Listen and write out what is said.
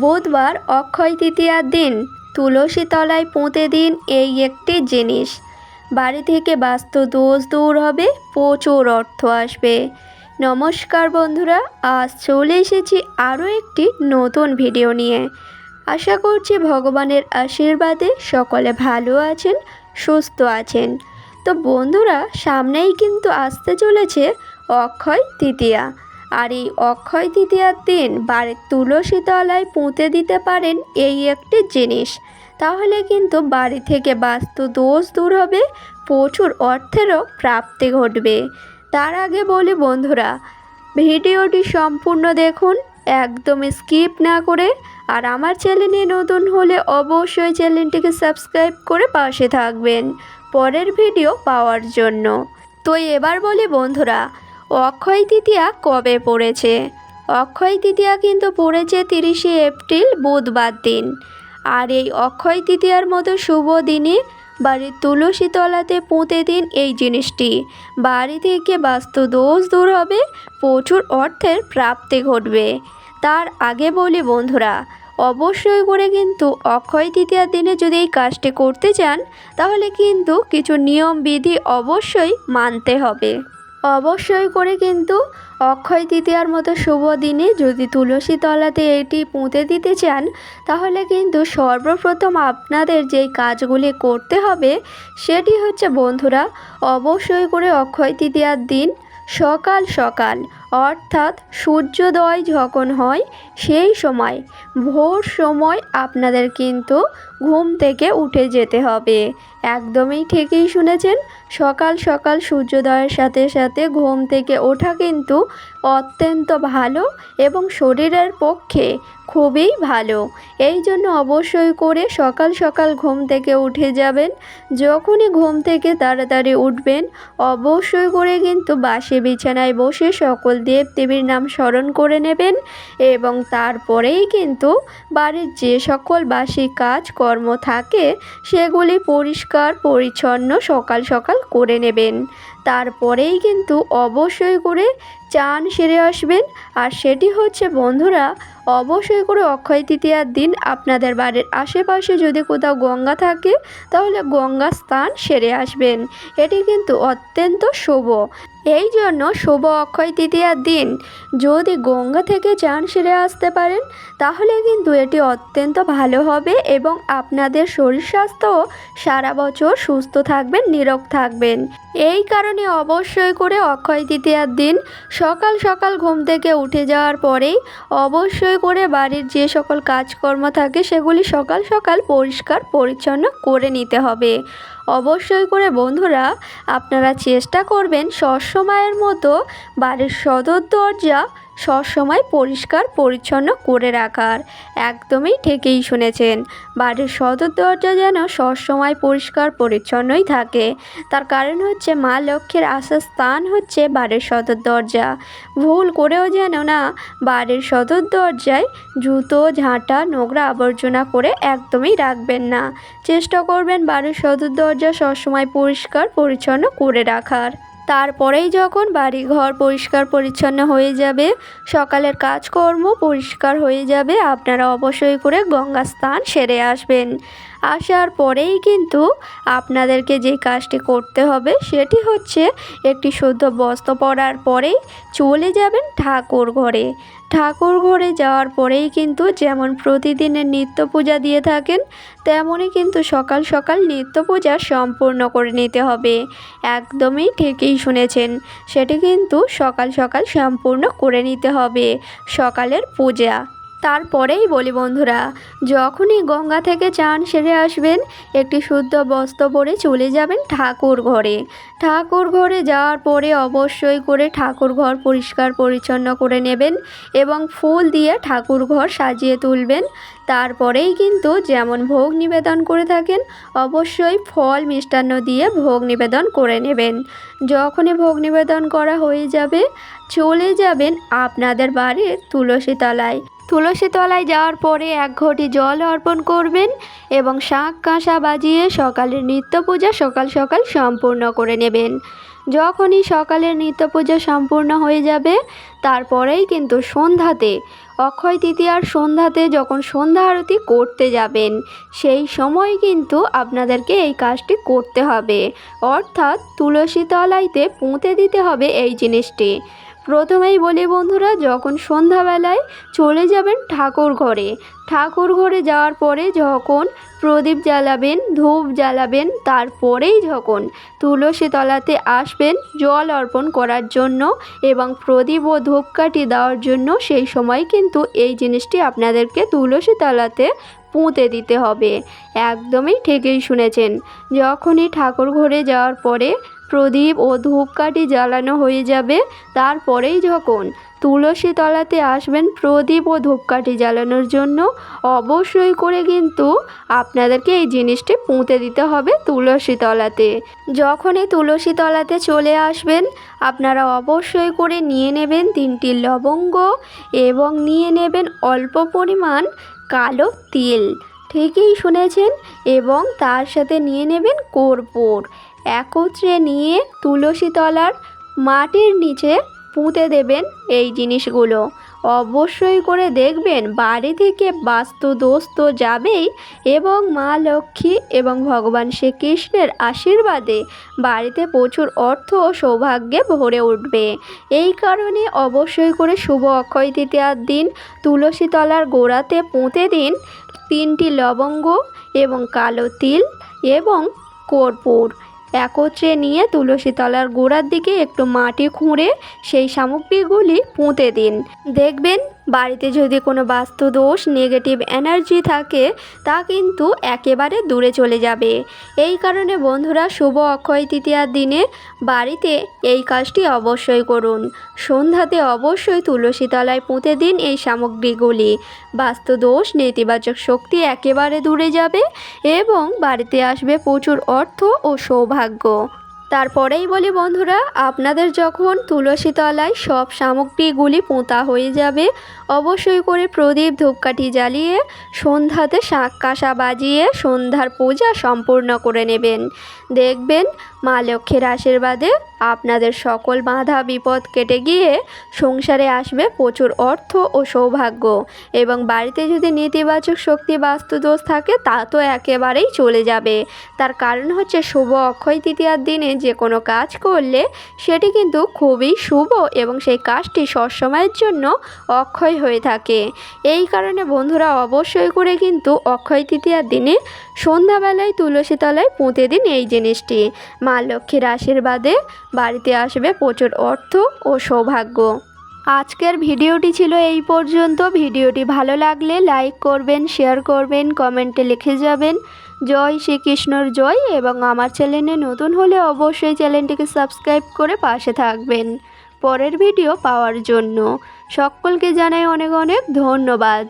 বুধবার অক্ষয় তৃতীয়ার দিন তুলসী তলায় পুঁতে দিন এই একটি জিনিস। বাড়ি থেকে বাস্তু দোষ দূর হবে, প্রচুর অর্থ আসবে। নমস্কার বন্ধুরা, আজ চলে এসেছি আরও একটি নতুন ভিডিও নিয়ে। আশা করছি ভগবানের আশীর্বাদে সকলে ভালো আছেন, সুস্থ আছেন। তো বন্ধুরা, সামনেই কিন্তু আসতে চলেছে অক্ষয় তৃতীয়া। আর এই অক্ষয় তৃতীয়ার দিন বাড়ির তুলসী তলায় পুঁতে দিতে পারেন এই একটি জিনিস। তাহলে কিন্তু বাড়ি থেকে বাস্তু দোষ দূর হবে, প্রচুর অর্থেরও প্রাপ্তি ঘটবে। তার আগে বলি বন্ধুরা, ভিডিওটি সম্পূর্ণ দেখুন, একদম স্কিপ না করে। আর আমার চ্যানেলে নতুন হলে অবশ্যই চ্যানেলটিকে সাবস্ক্রাইব করে পাশে থাকবেন পরের ভিডিও পাওয়ার জন্য। তো এবার বলি বন্ধুরা, অক্ষয় তৃতীয়া কবে পড়েছে? অক্ষয় তৃতীয়া কিন্তু পড়েছে 30শে এপ্রিল বুধবার দিন। আর এই অক্ষয় তৃতীয়ার মতো শুভ দিনে বাড়ির তুলসী তলাতে পুঁতে দিন এই জিনিসটি। বাড়ি থেকে বাস্তু দোষ দূর হবে, প্রচুর অর্থের প্রাপ্তি ঘটবে। তার আগে বলি বন্ধুরা, অবশ্যই করে কিন্তু অক্ষয় তৃতীয়ার দিনে যদি এই কাজটি করতে চান, তাহলে কিন্তু কিছু নিয়ম বিধি অবশ্যই মানতে হবে। অবশ্যই করে কিন্তু অক্ষয় তৃতীয়ার মতো শুভ দিনে যদি তুলসী তলাতে এটি পুঁতে দিতে চান, তাহলে কিন্তু সর্বপ্রথম আপনাদের যেই কাজগুলি করতে হবে সেটি হচ্ছে বন্ধুরা, অবশ্যই করে অক্ষয় তৃতীয়ার দিন সকাল সকাল, অর্থাৎ সূর্যোদয় যখন হয় সেই সময়, ভোর সময় আপনাদের কিন্তু ঘুম থেকে উঠে যেতে হবে। একদমই ঠিকই শুনেছেন, সকাল সকাল সূর্যোদয়ের সাথে সাথে ঘুম থেকে ওঠা কিন্তু অত্যন্ত ভালো এবং শরীরের পক্ষে খুবই ভালো। এই জন্য অবশ্যই করে সকাল সকাল ঘুম থেকে উঠে যাবেন। যখনই ঘুম থেকে তাড়াতাড়ি উঠবেন, অবশ্যই করে কিন্তু বাসি বিছানায় বসে সকল দেবদেবীর নাম স্মরণ করে নেবেন এবং তারপরেই কিন্তু বাড়ির যে সকল বাসি কাজ কর্ম থাকে সেগুলি পরিষ্কার পরিচ্ছন্ন সকাল সকাল করে নেবেন। তারপরেই কিন্তু অবশ্যই করে চান সেরে আসবেন। আর সেটি হচ্ছে বন্ধুরা, অবশ্যই করে অক্ষয় তৃতীয়ার দিন আপনাদের বাড়ির আশেপাশে যদি কোথাও গঙ্গা থাকে, তাহলে গঙ্গা স্নান সেরে আসবেন। এটি কিন্তু অত্যন্ত শুভ। এই জন্য শুভ অক্ষয় তৃতীয়ার দিন যদি গঙ্গা থেকে চান সেরে আসতে পারেন, তাহলে কিন্তু এটি অত্যন্ত ভালো হবে এবং আপনাদের শরীর স্বাস্থ্য সারা বছর সুস্থ থাকবেন, নিরোগ থাকবেন। এই কারণে অবশ্যই করে অক্ষয় তৃতীয়ার দিন সকাল সকাল ঘুম থেকে উঠে যাওয়ার পরেই অবশ্যই করে বাড়ির যে সকল কাজকর্ম থাকে সেগুলি সকাল সকাল পরিষ্কার পরিচ্ছন্ন করে নিতে হবে। অবশ্যই করে বন্ধুরা, আপনারা চেষ্টা করবেন সবসময়ের মতো বাড়ির সদর দরজা সবসময় পরিষ্কার পরিচ্ছন্ন করে রাখার। একদমই ঠিকই শুনেছেন, বাড়ির সদর দরজা যেন সবসময় পরিষ্কার পরিচ্ছন্নই থাকে। তার কারণ হচ্ছে মা লক্ষ্মীর আসার স্থান হচ্ছে বাড়ির সদর দরজা। ভুল করেও যেন না বাড়ির সদর দরজায় জুতো ঝাঁটা নোংরা আবর্জনা করে একদমই রাখবেন না। চেষ্টা করবেন বাড়ির সদর দরজা সবসময় পরিষ্কার পরিচ্ছন্ন করে রাখার। তারপরেই যখন বাড়ি ঘর পরিষ্কার পরিচ্ছন্ন হয়ে যাবে, সকালের কাজকর্ম পরিষ্কার হয়ে যাবে, আপনারা অবশ্যই করে গঙ্গা স্নান সেরে আসবেন। আসার পরেই কিন্তু আপনাদেরকে যে কাজটি করতে হবে সেটি হচ্ছে, একটি শুদ্ধ বস্ত্র পরার পরেই চলে যাবেন ঠাকুর ঘরে। ঠাকুর ঘরে যাওয়ার পরেই কিন্তু যেমন প্রতিদিনের নিত্য পূজা দিয়ে থাকেন, তেমনই কিন্তু সকাল সকাল নিত্য পূজা সম্পূর্ণ করে নিতে হবে। একদমই ঠিকই শুনেছেন, সেটি কিন্তু সকাল সকাল সম্পূর্ণ করে নিতে হবে সকালের পূজা। তারপরেই বলি বন্ধুরা, যখনই গঙ্গা থেকে চান সেরে আসবেন, একটি শুদ্ধ বস্ত্র পরে চলে যাবেন ঠাকুর ঘরে। ঠাকুর ঘরে যাওয়ার পরে অবশ্যই করে ঠাকুর ঘর পরিষ্কার পরিচ্ছন্ন করে নেবেন এবং ফুল দিয়ে ঠাকুর ঘর সাজিয়ে তুলবেন। তারপরেই কিন্তু যেমন ভোগ নিবেদন করে থাকেন, অবশ্যই ফল মিষ্টান্ন দিয়ে ভোগ নিবেদন করে নেবেন। যখনই ভোগ নিবেদন করা হয়ে যাবে, চলে যাবেন আপনাদের বাড়ির তুলসী তলায়। তুলসী তলায় যাওয়ার পরে 1 ঘটি জল অর্পণ করবেন এবং শাঁখ কাঁসা বাজিয়ে সকালের নিত্য পূজা সকাল সকাল সম্পূর্ণ করে নেবেন। যখনই সকালের নিত্য পূজা সম্পূর্ণ হয়ে যাবে, তারপরেই কিন্তু সন্ধ্যাতে অক্ষয় তৃতীয়ার সন্ধ্যাতে যখন সন্ধ্যা আরতি করতে যাবেন সেই সময় কিন্তু আপনাদেরকে এই কাজটি করতে হবে, অর্থাৎ তুলসী তলাইতে পুঁতে দিতে হবে এই জিনিসটি। প্রথমেই বলি বন্ধুরা, যখন সন্ধ্যাবেলায় চলে যাবেন ঠাকুর ঘরে যাওয়ার পরে যখন প্রদীপ জ্বালাবেন, ধূপ জ্বালাবেন, তারপরেই যখন তুলসী তলাতে আসবেন জল অর্পণ করার জন্য এবং প্রদীপ ও ধূপকাঠি দেওয়ার জন্য, সেই সময় কিন্তু এই জিনিসটি আপনাদেরকে তুলসী তলাতে পুঁতে দিতে হবে। একদমই ঠিকই শুনেছেন। যখনই ঠাকুর ঘরে যাওয়ার পরে প্রদীপ ও ধূপকাঠি জ্বালানো হয়ে যাবে, তারপরেই যখন তুলসী তলাতে আসবেন প্রদীপ ও ধূপকাঠি জ্বালানোর জন্য, অবশ্যই করে কিন্তু আপনাদেরকে এই জিনিসটি পুঁতে দিতে হবে তুলসী তলাতে। যখনই তুলসী তলাতে চলে আসবেন আপনারা অবশ্যই করে নিয়ে নেবেন 3টি লবঙ্গ এবং নিয়ে নেবেন অল্প পরিমাণ কালো তিল, ঠিকই শুনেছেন, এবং তার সাথে নিয়ে নেবেন কর্পূর। একত্রে নিয়ে তুলসী তলার মাটির নিচে পুঁতে দেবেন এই জিনিসগুলো। অবশ্যই করে দেখবেন বাড়ি থেকে বাস্তু দোষ তো যাবেই, এবং মা লক্ষ্মী এবং ভগবান শ্রীকৃষ্ণের আশীর্বাদে বাড়িতে প্রচুর অর্থ ও সৌভাগ্যে ভরে উঠবে। এই কারণে অবশ্যই করে শুভ অক্ষয় তৃতীয়ার দিন তুলসী তলার গোড়াতে পুঁতে দিন 3টি লবঙ্গ এবং কালো তিল এবং কর্পূর। একত্রে নিয়ে তুলসী তলার গোড়ার দিকে একটু মাটি খুঁড়ে সেই সামগ্রীগুলি পুঁতে দিন। দেখবেন বাড়িতে যদি কোনো বাস্তু দোষ, নেগেটিভ এনার্জি থাকে তা কিন্তু একেবারে দূরে চলে যাবে। এই কারণে বন্ধুরা শুভ অক্ষয় তৃতীয়ার দিনে বাড়িতে এই কাজটি অবশ্যই করুন। সন্ধ্যাতে অবশ্যই তুলসী তলায় পুঁতে দিন এই সামগ্রীগুলি। বাস্তু দোষ, নেতিবাচক শক্তি একেবারে দূরে যাবে এবং বাড়িতে আসবে প্রচুর অর্থ ও সৌভাগ্য। তারপরেই বলি বন্ধুরা, আপনাদের যখন তুলসী তলায় সব সামগ্রীগুলি পোঁতা হয়ে যাবে, অবশ্যই করে প্রদীপ ধূপকাঠি জ্বালিয়ে সন্ধ্যাতে শাঁখ কাঁসা বাজিয়ে সন্ধ্যার পূজা সম্পূর্ণ করে নেবেন। দেখবেন মা লক্ষ্মীর আশীর্বাদে আপনাদের সকল বাধা বিপদ কেটে গিয়ে সংসারে আসবে প্রচুর অর্থ ও সৌভাগ্য, এবং বাড়িতে যদি নেতিবাচক শক্তি বাস্তুদোষ থাকে তা তো একেবারেই চলে যাবে। তার কারণ হচ্ছে শুভ অক্ষয় তৃতীয়ার দিনে যে কোনো কাজ করলে সেটি কিন্তু খুবই শুভ এবং সেই কাজটি সবসময়ের জন্য অক্ষয় হয়ে থাকে। এই কারণে বন্ধুরা অবশ্যই করে কিন্তু অক্ষয় তৃতীয়ার দিনে সন্ধ্যাবেলায় তুলসী তলায় পুঁতে দিন এই জিনিসটি। মা লক্ষ্মীর আশীর্বাদে বাড়িতে আসবে প্রচুর অর্থ ও সৌভাগ্য। আজকের ভিডিওটি ছিল এই পর্যন্ত। ভিডিওটি ভালো লাগলে লাইক করবেন, শেয়ার করবেন, কমেন্টে লিখে যাবেন জয় শ্রীকৃষ্ণর জয়, এবং আমার চ্যানেলে নতুন হলে অবশ্যই চ্যানেলটিকে সাবস্ক্রাইব করে পাশে থাকবেন পরের ভিডিও পাওয়ার জন্য। সকলকে জানাই অনেক অনেক ধন্যবাদ।